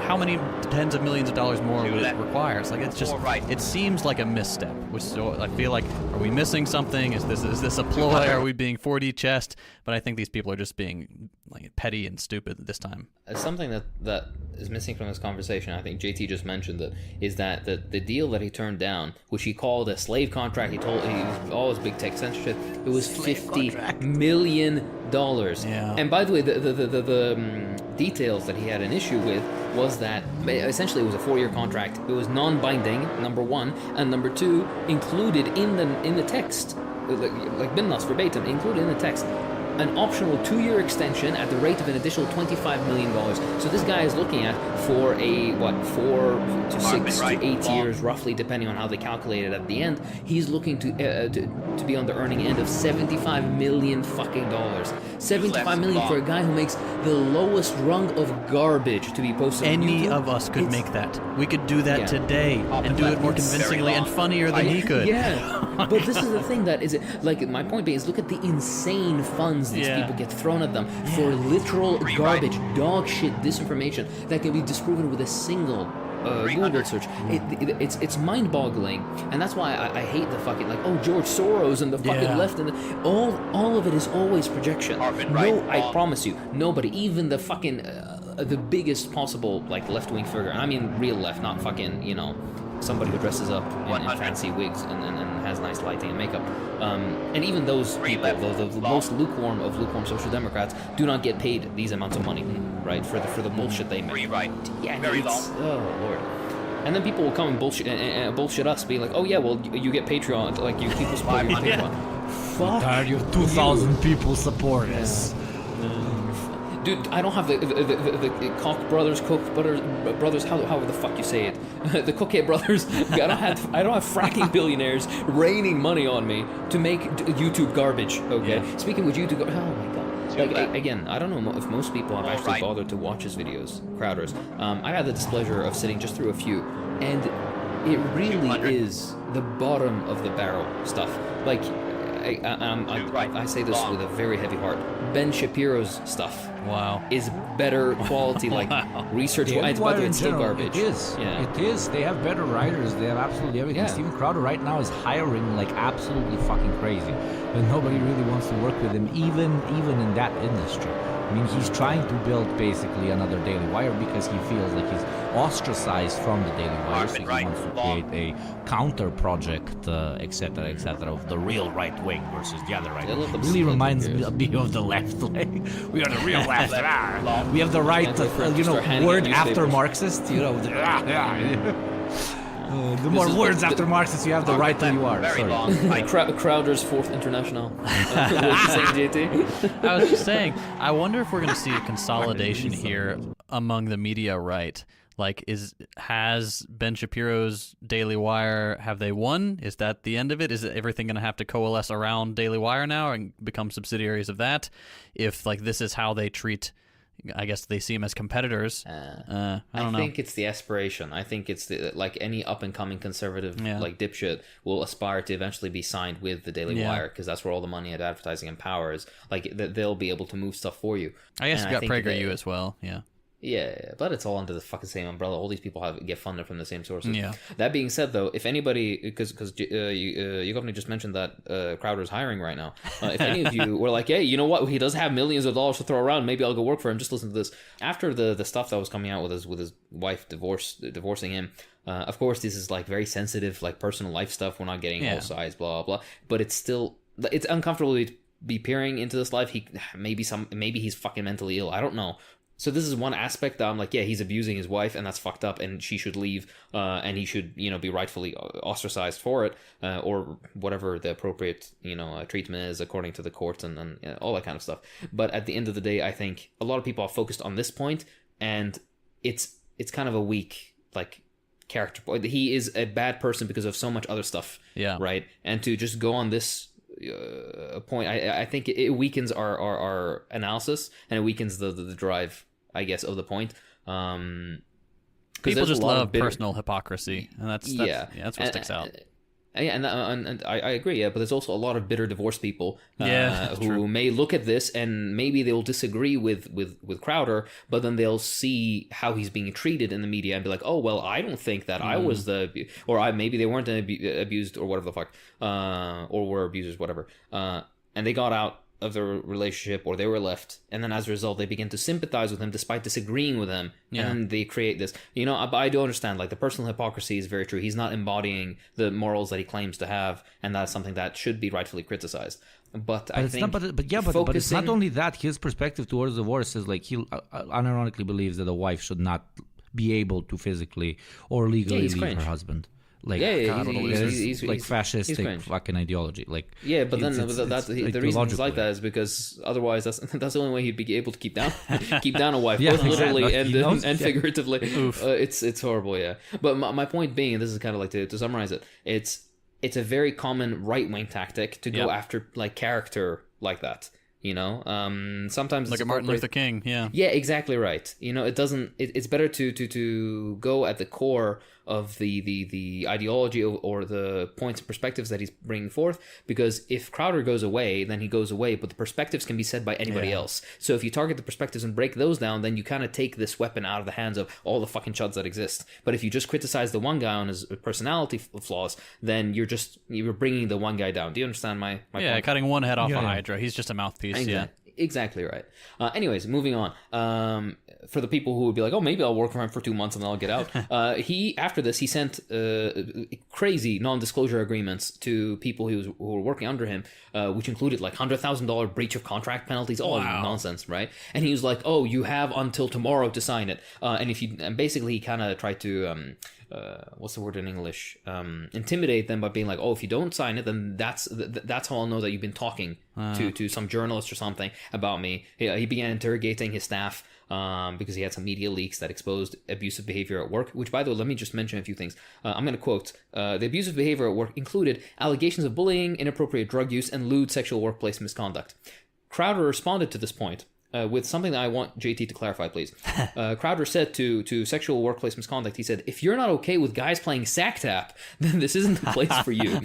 How many tens of millions of dollars more would it require? It's like, it's just, it seems like a misstep. So I feel like, are we missing something? Is this a ploy? Are we being 4D chessed? But I think these people are just being, like, petty and stupid this time. Something that is missing from this conversation, I think JT just mentioned it, is that the deal that he turned down, which he called a slave contract, he was always big tech censorship, it was $50 million. Yeah. And by the way, the details that he had an issue with was that essentially it was a 4-year contract. It was non-binding, number one, and number two, included in the text, like Binlas verbatim, included in the text, an optional 2-year extension at the rate of an additional $25 million. So this guy is looking at, for a 4 to 6 to 8 years, roughly, depending on how they calculate it at the end, he's looking to be on the earning end of $75 million fucking dollars. $75 million for a guy who makes the lowest rung of garbage to be posted on Any YouTube. of us could make that. We could do that today and do it more convincingly and funnier than he could. Yeah, but this is the thing that is, like, my point being is, look at the insane funds these people get thrown at them for literal garbage, dog shit disinformation that can be disproven with a single Google search. It's mind-boggling, and that's why I hate the fucking, like, George Soros and the fucking left, and all of it is always projection. I promise you, nobody, even the fucking the biggest possible like left-wing figure. And I mean real left, not fucking somebody who dresses up in fancy wigs and has nice lighting and makeup. And even those people, the most lukewarm of lukewarm social democrats, do not get paid these amounts of money, right, for the bullshit they make. Rewrite. Yeah, Very long. Oh lord. And then people will come and bullshit us, being like, oh yeah, well you get Patreon, like you people support your Patreon. Fuck. Tired you have 2,000 people support us. Dude, I don't have the Koch brothers, however the fuck you say it, the Cookhead brothers. I don't have fracking billionaires raining money on me to make YouTube garbage. Okay, Yeah. Speaking with YouTube, oh my god. Like, again, I don't know if most people have actually bothered to watch his videos, Crowder's. I had the displeasure of sitting just through a few, and it really is the bottom of the barrel stuff. Like, I say this with a very heavy heart. Ben Shapiro's stuff is better quality, like research. By the way, it's still garbage. It is. Yeah. It is. They have better writers. They have absolutely everything. Yeah. Steven Crowder right now is hiring like absolutely fucking crazy, but nobody really wants to work with him, even in that industry. I mean, he's trying to build basically another Daily Wire because he feels like he's ostracized from the Daily Wire, so he wants to create a counter project, etc., of the real right wing versus the other right. It really reminds me of the left. Like, we are the real left. We have the right, word after Marxist. The more words after Marxist you have, the righter you are. Sorry. Crowder's Fourth International. What you saying, JT? I was just saying, I wonder if we're going to see a consolidation here among the media right. Like, has Ben Shapiro's Daily Wire, have they won? Is that the end of it? Is everything going to have to coalesce around Daily Wire now and become subsidiaries of that? If, like, this is how they treat, I guess they see them as competitors. I don't know. I think it's the aspiration. I think it's like any up-and-coming conservative like dipshit will aspire to eventually be signed with the Daily Wire, because that's where all the money and advertising and power is. Like, they'll be able to move stuff for you. I guess you got PragerU as well, yeah. Yeah, but it's all under the fucking same umbrella. All these people get funded from the same sources. Yeah. That being said, though, if anybody, because you company just mentioned that Crowder's hiring right now. If any of you were like, hey, you know what? He does have millions of dollars to throw around. Maybe I'll go work for him. Just listen to this. After the stuff that was coming out with his wife divorcing him. Of course, this is like very sensitive, like personal life stuff. We're not getting all sides, blah blah blah. But it's uncomfortable to be peering into this life. Maybe he's fucking mentally ill. I don't know. So this is one aspect that I'm like, yeah, he's abusing his wife, and that's fucked up, and she should leave, and he should, be rightfully ostracized for it, or whatever the appropriate, treatment is according to the courts and all that kind of stuff. But at the end of the day, I think a lot of people are focused on this point, and it's kind of a weak, like, character point. He is a bad person because of so much other stuff, right? And to just go on this point, I think it weakens our analysis, and it weakens the drive, I guess, of the point. People just love personal hypocrisy, and that's what sticks out. Yeah, and I agree. Yeah, but there's also a lot of bitter divorced people who true. may look at this and maybe they'll disagree with Crowder, but then they'll see how he's being treated in the media and be like, oh well, I don't think that I was maybe they weren't abused or whatever the fuck, or were abusers, whatever. And they got out of their relationship, or they were left, and then as a result they begin to sympathize with him despite disagreeing with him, and they create this, I do understand, like, the personal hypocrisy is very true. He's not embodying the morals that he claims to have, and that's something that should be rightfully criticized. But I think but it's not only that. His perspective towards divorce is like he unironically believes that a wife should not be able to physically or legally leave her husband. Like, he's like fascistic fucking ideology. Like, yeah, but then the reason he's like that is because otherwise that's the only way he'd be able to keep down a wife, both literally and figuratively. It's horrible, yeah. But my point being, and this is kind of like to summarize it, it's a very common right wing tactic to go after like character like that. Sometimes like at Martin Luther King, yeah, exactly right. It doesn't. It's better to go at the core of the ideology or the points and perspectives that he's bringing forth, because if Crowder goes away, then he goes away, but the perspectives can be said by anybody else. So if you target the perspectives and break those down, then you kind of take this weapon out of the hands of all the fucking chuds that exist. But if you just criticize the one guy on his personality flaws, then you're bringing the one guy down. Do you understand my point? Cutting one head off a Hydra. He's just a mouthpiece. Exactly. Exactly right. Anyways, moving on. For the people who would be like, oh, maybe I'll work for him for 2 months and then I'll get out. After this, he sent crazy non-disclosure agreements to people who were working under him, which included like $100,000 breach of contract penalties, all nonsense, right? And he was like, oh, you have until tomorrow to sign it. And basically he kind of tried to... what's the word in English? Intimidate them by being like, oh, if you don't sign it, then that's how I'll know that you've been talking to some journalist or something about me. He began interrogating his staff because he had some media leaks that exposed abusive behavior at work, which, by the way, let me just mention a few things. I'm going to quote, the abusive behavior at work included allegations of bullying, inappropriate drug use, and lewd sexual workplace misconduct. Crowder responded to this point with something that I want JT to clarify, please. Crowder said to sexual workplace misconduct, he said, if you're not okay with guys playing sack tap, then this isn't the place for you.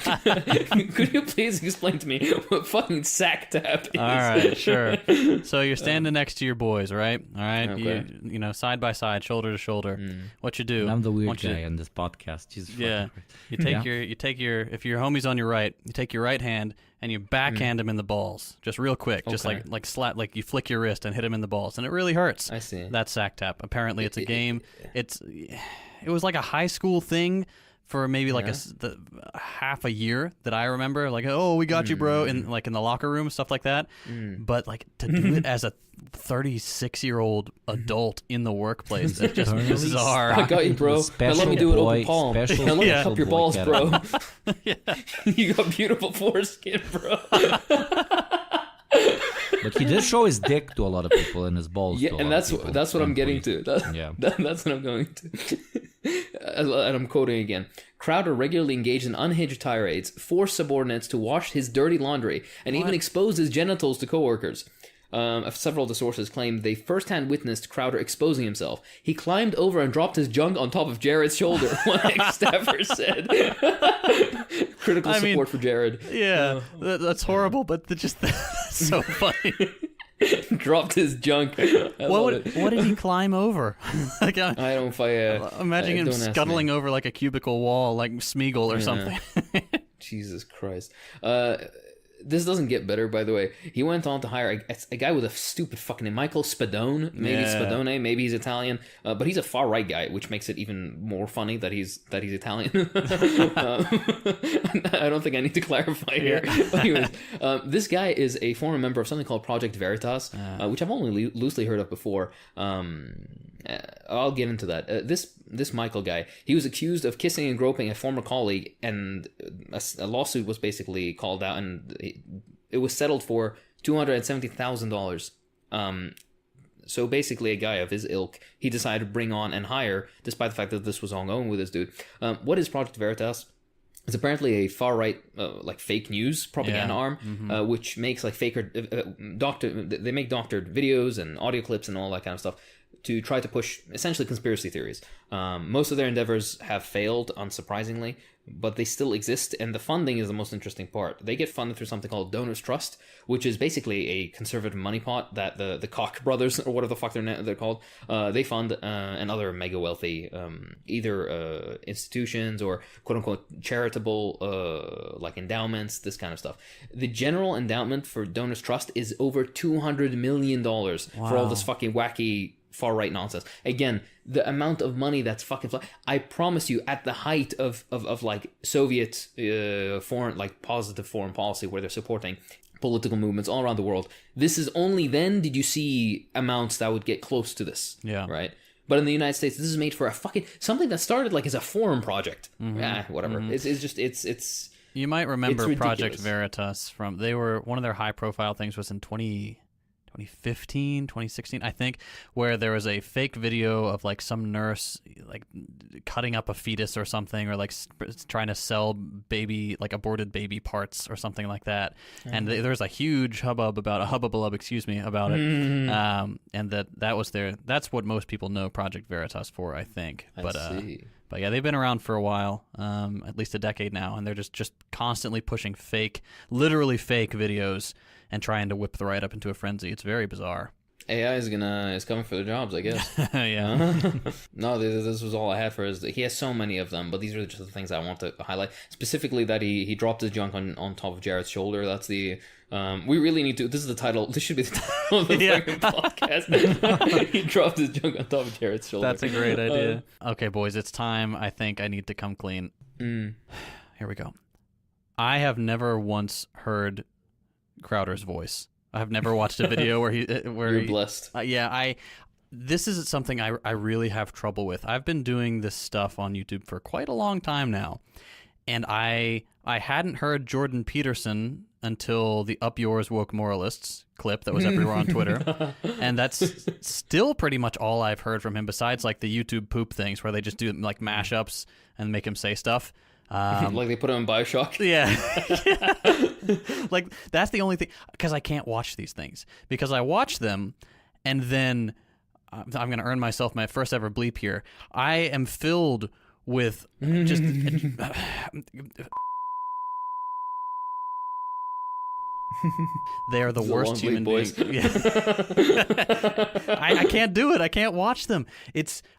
Could you please explain to me what fucking sack tap is? All right, sure. So you're standing next to your boys, right? All right, Okay. you know, side by side, shoulder to shoulder. What you do? And I'm the weird Once you- guy on this podcast. Jesus Yeah, fucking you take your if your homie's on your right, you take your right hand and you backhand him in the balls, just real quick, just Okay. like slap, like you flick your wrist and hit him in the balls, and it really hurts. I see. That's sack tap. Apparently, it's a game. It was like a high school thing for maybe like half a year that I remember. Like, oh, we got you, bro, in like in the locker room, stuff like that. But like to do it as a 36-year-old adult in the workplace, it's just bizarre. I got you, bro. Now let me do it open palm. Now let me cup your balls, bro. You got beautiful foreskin, bro. But he did show his dick to a lot of people and his balls. Yeah, to a and lot that's of people. what I'm getting Please. to. Yeah. That's what I'm going to. And I'm quoting again. Crowder regularly engaged in unhinged tirades, forced subordinates to wash his dirty laundry, and even exposed his genitals to coworkers. Several of the sources claimed they firsthand witnessed Crowder exposing himself. He climbed over and dropped his junk on top of Jared's shoulder, one ex-staffer said. Critical support for Jared. Yeah, that's horrible, but that's so funny. Dropped his junk. What did he climb over? Like, I don't imagine him don't ask scuttling me. over like a cubicle wall, like Smeagol or something. Jesus Christ. This doesn't get better, by the way. He went on to hire a guy with a stupid fucking name, Michael Spadone. Maybe Spadone, maybe he's Italian, but he's a far right guy, which makes it even more funny that he's Italian. I don't think I need to clarify here. But anyways, this guy is a former member of something called Project Veritas, which I've only loosely heard of before. I'll get into that. This Michael guy, he was accused of kissing and groping a former colleague, and a lawsuit was basically called out, and it was settled for $270,000. So basically, a guy of his ilk, he decided to bring on and hire, despite the fact that this was ongoing with this dude. What is Project Veritas? It's apparently a far-right, like fake news propaganda arm, which makes like they make doctored videos and audio clips and all that kind of stuff to try to push essentially conspiracy theories. Most of their endeavors have failed, unsurprisingly, but they still exist, and the funding is the most interesting part. They get funded through something called Donors Trust, which is basically a conservative money pot that the Koch brothers, or whatever the fuck they're called, they fund, and other mega wealthy, either institutions or quote-unquote charitable, like endowments, this kind of stuff. The general endowment for Donors Trust is over $200 million for all this fucking wacky far-right nonsense. Again, the amount of money that's fucking I promise you, at the height of like Soviet foreign, like positive foreign policy, where they're supporting political movements all around the world, this is only then did you see amounts that would get close to this. Yeah. Right? But in the United States, this is made for a fucking something that started like as a forum project. Whatever. It's You might remember It's Project ridiculous. Veritas from, they were, one of their high profile things was in 2015, 2016, I think, where there was a fake video of like some nurse like cutting up a fetus or something, or like trying to sell aborted baby parts or something like that. And there was a huge hubbub about about it. And that was that's what most people know Project Veritas for, I think. But yeah, they've been around for a while, at least a decade now, and they're just constantly pushing literally fake videos and trying to whip the right up into a frenzy. It's very bizarre. AI is coming for the jobs, I guess. Yeah. No, this was all I had for his. He has so many of them, but these are just the things I want to highlight. Specifically, that he dropped his junk on top of Jared's shoulder. That's the. We really need to. This is the title. This should be the title of the fucking podcast. He dropped his junk on top of Jared's shoulder. That's a great idea. Okay, boys, it's time. I think I need to come clean. Here we go. I have never once heard Crowder's voice. I have never watched a video where You're blessed. This is something I really have trouble with. I've been doing this stuff on YouTube for quite a long time now, and I hadn't heard Jordan Peterson until the Up Yours Woke Moralists clip that was everywhere on Twitter, and that's still pretty much all I've heard from him, besides like the YouTube poop things where they just do like mashups and make him say stuff. Like they put him in Bioshock. Yeah. Like that's the only thing, because I can't watch these things, because I watch them and then I'm going to earn myself my first ever bleep here. I am filled with just they are the worst human beings. Yeah. I can't do it. I can't watch them.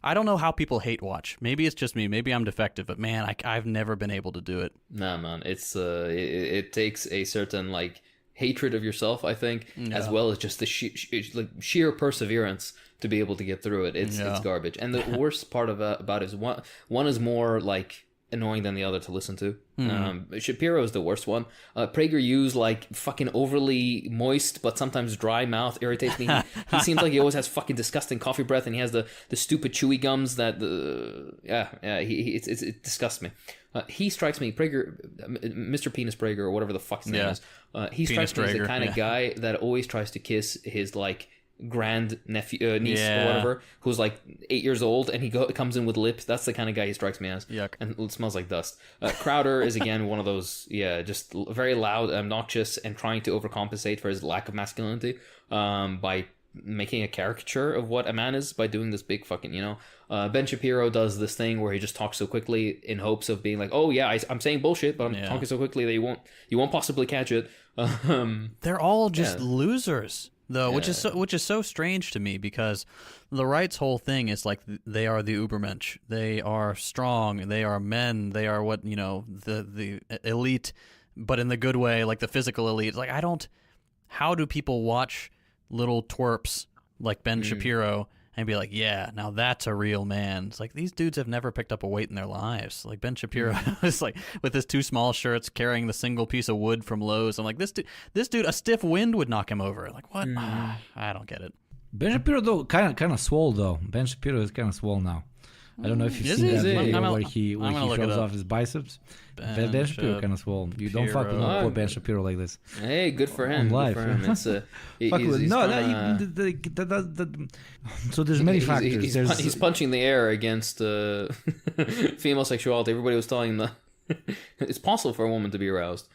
I don't know how people hate watch. Maybe it's just me. Maybe I'm defective. But man, I've never been able to do it. Nah, man. It takes a certain like hatred of yourself, I think, as well as just the sheer perseverance to be able to get through it. It's garbage. And the worst part about it is one is more like annoying than the other to listen to. Shapiro is the worst one. PragerU's like fucking overly moist but sometimes dry mouth irritates me. He seems like he always has fucking disgusting coffee breath, and he has the stupid chewy gums that it disgusts me. He strikes me, Mr. Penis Prager or whatever the fuck his name is. He strikes me as the kind of guy that always tries to kiss his like grand nephew, niece or whatever, who's like 8 years old, and he comes in with lips. That's the kind of guy he strikes me as. Yuck. And it smells like dust. Crowder is again one of those, just very loud, obnoxious, and trying to overcompensate for his lack of masculinity by making a caricature of what a man is by doing this big fucking, Ben Shapiro does this thing where he just talks so quickly in hopes of being like, oh yeah, I'm saying bullshit, but I'm talking so quickly that you won't possibly catch it. They're all just losers, though, which is so strange to me, because the right's whole thing is like they are the Ubermensch. They are strong. They are men. They are what the elite, but in the good way, like the physical elite. Like how do people watch little twerps like Ben Shapiro and be like, yeah, now that's a real man? It's like, these dudes have never picked up a weight in their lives. Like Ben Shapiro is like with his 2 small shirts carrying the single piece of wood from Lowe's. I'm like, this dude, a stiff wind would knock him over. Like, what? I don't get it. Ben Shapiro though kind of swole though. Ben Shapiro is kind of swole now. I don't know if you've seen that video where he shows off his biceps. Ben Shapiro kind of swole. You don't fuck with poor Ben Shapiro like this. Hey, good for him. Life. Good for him. It's so there's many factors. He's punching the air against female sexuality. Everybody was telling him that it's possible for a woman to be aroused.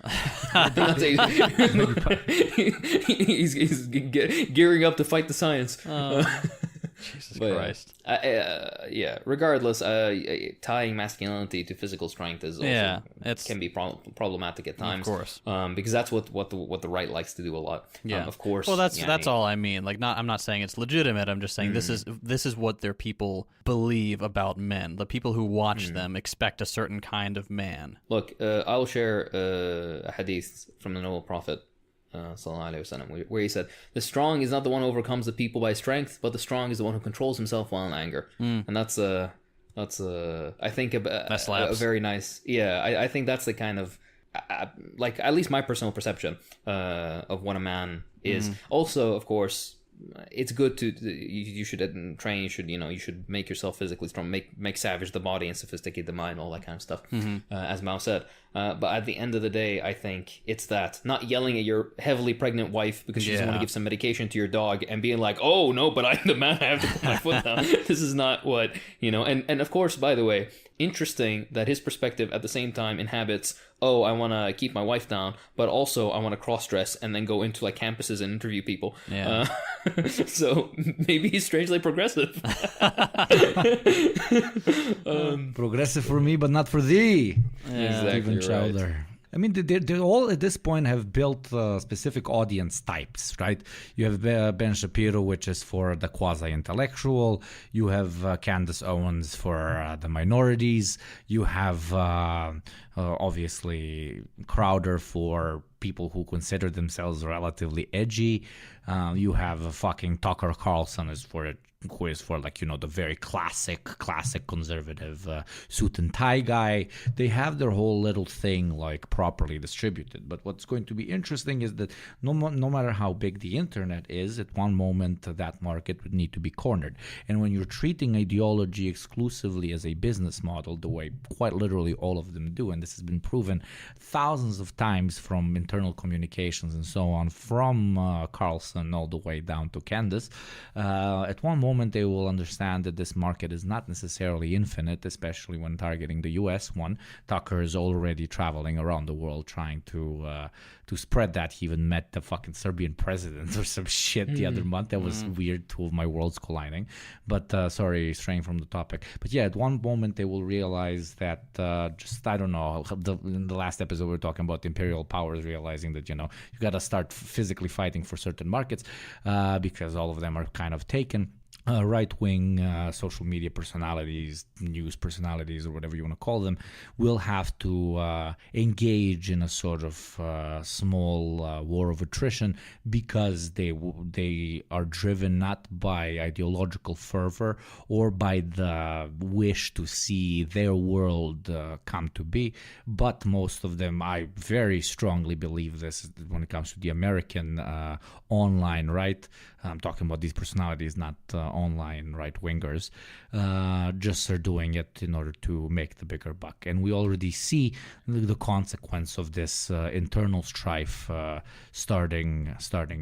He's gearing up to fight the science. Jesus Christ. Regardless, tying masculinity to physical strength is also can be problematic at times. Of course. Because that's what the right likes to do a lot. Yeah. Of course. Well, that's all I mean. Like, I'm not saying it's legitimate. I'm just saying this is what their people believe about men. The people who watch them expect a certain kind of man. Look, I'll share a hadith from the noble prophet, where he said, the strong is not the one who overcomes the people by strength, but the strong is the one who controls himself while in anger. And that's I think a very nice, I think that's the kind of like, at least my personal perception of what a man is. Also, of course, it's good to you should train. You should make yourself physically strong, make savage the body and sophisticate the mind, all that kind of stuff. As Mao said. But at the end of the day, I think it's that, not yelling at your heavily pregnant wife because she doesn't want to give some medication to your dog and being like, oh no, but I'm the man, I have to put my foot down. This is not what, and of course, by the way, interesting that his perspective at the same time inhabits, oh, I want to keep my wife down, but also I want to cross-dress and then go into like campuses and interview people. So maybe he's strangely progressive. Progressive for me, but not for thee. Exactly. Chowder. I mean, they all at this point have built specific audience types, right? You have Ben Shapiro, which is for the quasi-intellectual. You have Candace Owens for the minorities. You have obviously Crowder for people who consider themselves relatively edgy. You have fucking Tucker Carlson who is for like, the very classic conservative suit and tie guy. They have their whole little thing like properly distributed. But what's going to be interesting is that no matter how big the internet is, at one moment that market would need to be cornered. And when you're treating ideology exclusively as a business model, the way quite literally all of them do, and this has been proven thousands of times from internal communications and so on, from Carlson all the way down to Candace, at one moment they will understand that this market is not necessarily infinite, especially when targeting the US one. Tucker is already traveling around the world trying to spread that. He even met the fucking Serbian president or some shit the other month. That was weird, two of my worlds colliding. But sorry, straying from the topic. But yeah, at one moment they will realize that I don't know, in the last episode we were talking about imperial powers realizing that, you got to start physically fighting for certain markets because all of them are kind of taken. Right-wing social media personalities, news personalities, or whatever you want to call them, will have to engage in a sort of small war of attrition because they are driven not by ideological fervor or by the wish to see their world come to be, but most of them, I very strongly believe this when it comes to the American online right. I'm talking about these personalities, not online right-wingers, just are doing it in order to make the bigger buck. And we already see the consequence of this internal strife starting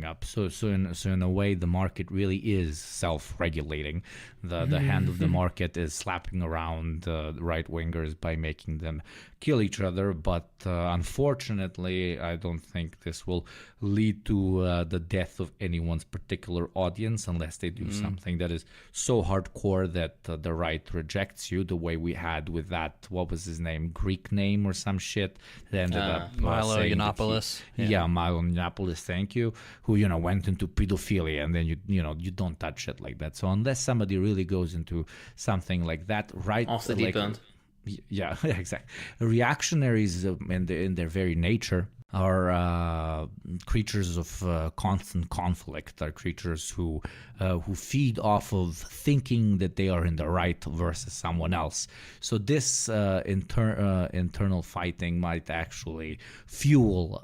up. So in a way, the market really is self-regulating. The hand of the market is slapping around right-wingers by making them kill each other. But unfortunately, I don't think this will lead to the death of anyone's particular audience unless they do something that is so hardcore that the right rejects you, the way we had with that, what was his name, Greek name or some shit that ended up Milo Yiannopoulos. Milo Yiannopoulos, thank you, who went into pedophilia, and then you don't touch it like that. So unless somebody really goes into something like that, right, off the deep end. Yeah, exactly. Reactionaries in their very nature are creatures of constant conflict, are creatures who feed off of thinking that they are in the right versus someone else. So this internal fighting might actually fuel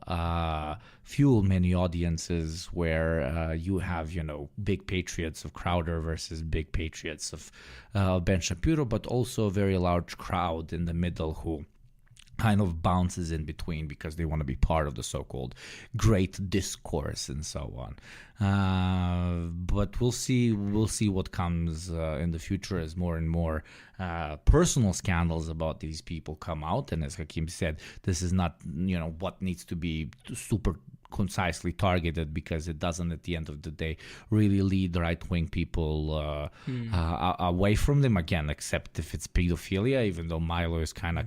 many audiences where you have, big patriots of Crowder versus big patriots of Ben Shapiro, but also a very large crowd in the middle who kind of bounces in between because they want to be part of the so-called great discourse and so on. But we'll see what comes in the future as more and more personal scandals about these people come out. And as Hakeem said, this is not what needs to be super concisely targeted, because it doesn't at the end of the day really lead the right-wing people away from them, again, except if it's pedophilia, even though Milo is kind of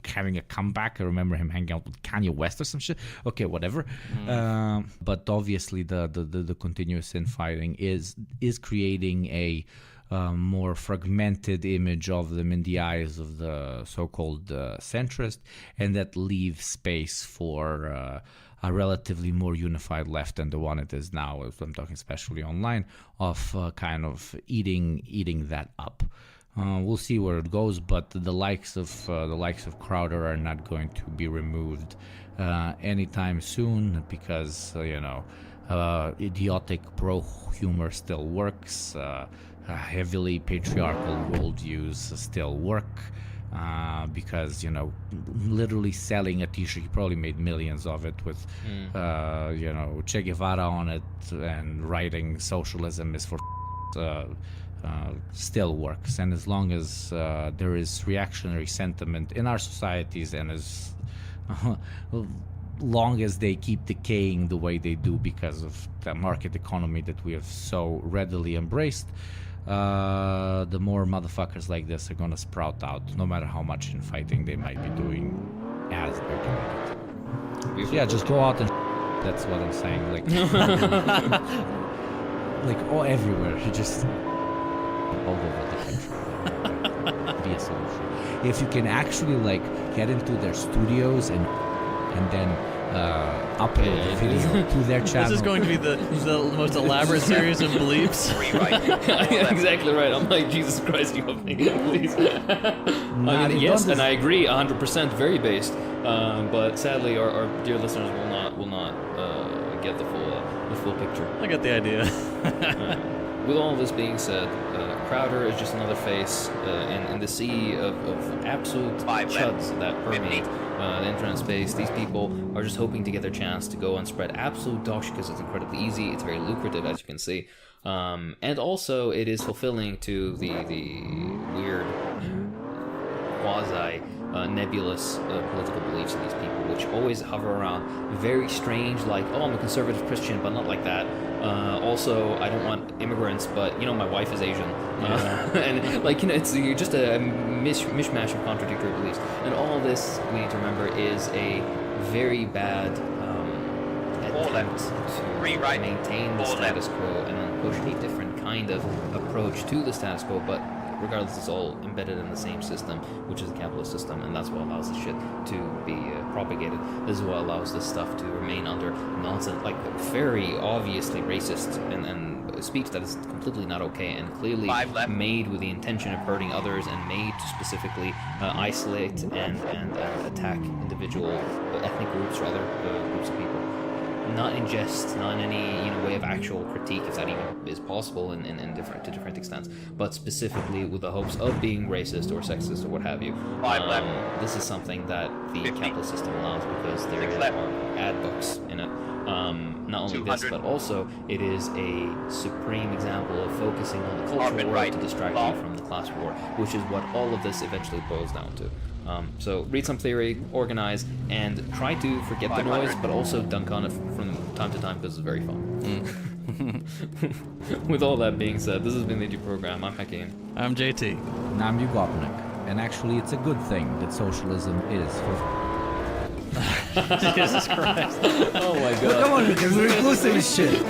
having a comeback. I remember him hanging out with Kanye West or some shit. Okay, whatever. But obviously the continuous infighting is creating a more fragmented image of them in the eyes of the so-called centrist, and that leaves space for a relatively more unified left than the one it is now. I'm talking especially online, of kind of eating that up. We'll see where it goes, but the likes of Crowder are not going to be removed anytime soon, because idiotic pro-humor still works. Heavily patriarchal worldviews still work. Because literally selling a t-shirt, he probably made millions of it with Che Guevara on it, and writing socialism is for still works. And as long as there is reactionary sentiment in our societies, and as long as they keep decaying the way they do because of the market economy that we have so readily embraced, the more motherfuckers like this are gonna sprout out, no matter how much infighting they might be doing as they're doing it. Yeah, just go out and that's what I'm saying. Like, like all everywhere. Just all over the country. Be a solution. If you can actually like get into their studios and then upload the video to their channel. This is going to be the most elaborate series of bleeps. Exactly right. I'm like, Jesus Christ, you have me, please. I mean, yes, and I agree 100%, very based. But sadly, our dear listeners will not get the full picture. I got the idea. With all this being said, Crowder is just another face in the sea of absolute chuds that permeate the internet space. These people are just hoping to get their chance to go and spread absolute dog shit because it's incredibly easy. It's very lucrative, as you can see. And also, it is fulfilling to the weird, quasi-nebulous political beliefs of these people, which always hover around very strange, like, oh, I'm a conservative Christian, but not like that. Also, I don't want immigrants, but, you know, my wife is Asian. And, like, you know, it's just a mishmash of contradictory beliefs. And all this, we need to remember, is a very bad attempt to maintain the status quo and then push a different kind of approach to the status quo, but regardless, it's all embedded in the same system, which is the capitalist system, and that's what allows this shit to be propagated. This is what allows this stuff to remain under nonsense, like very obviously racist and speech that is completely not okay and clearly made with the intention of hurting others and made to specifically isolate and attack individual ethnic groups or other groups of people. Not in jest, not in any way of actual critique, if that even is possible in different extents, but specifically with the hopes of being racist or sexist or what have you. This is something that the capitalist system allows because there are ad books in it. Not only this, but also it is a supreme example of focusing on the cultural war to distract you from the class war, which is what all of this eventually boils down to. So read some theory, organize, and try to forget the noise, but also dunk on it from time to time because it's very fun. With all that being said, this has been the AG Program. I'm Hakeem. I'm JT. And I'm Yugopnik. And actually, it's a good thing that socialism is for... Jesus Christ. Oh my god. Come on, because we're inclusive as shit.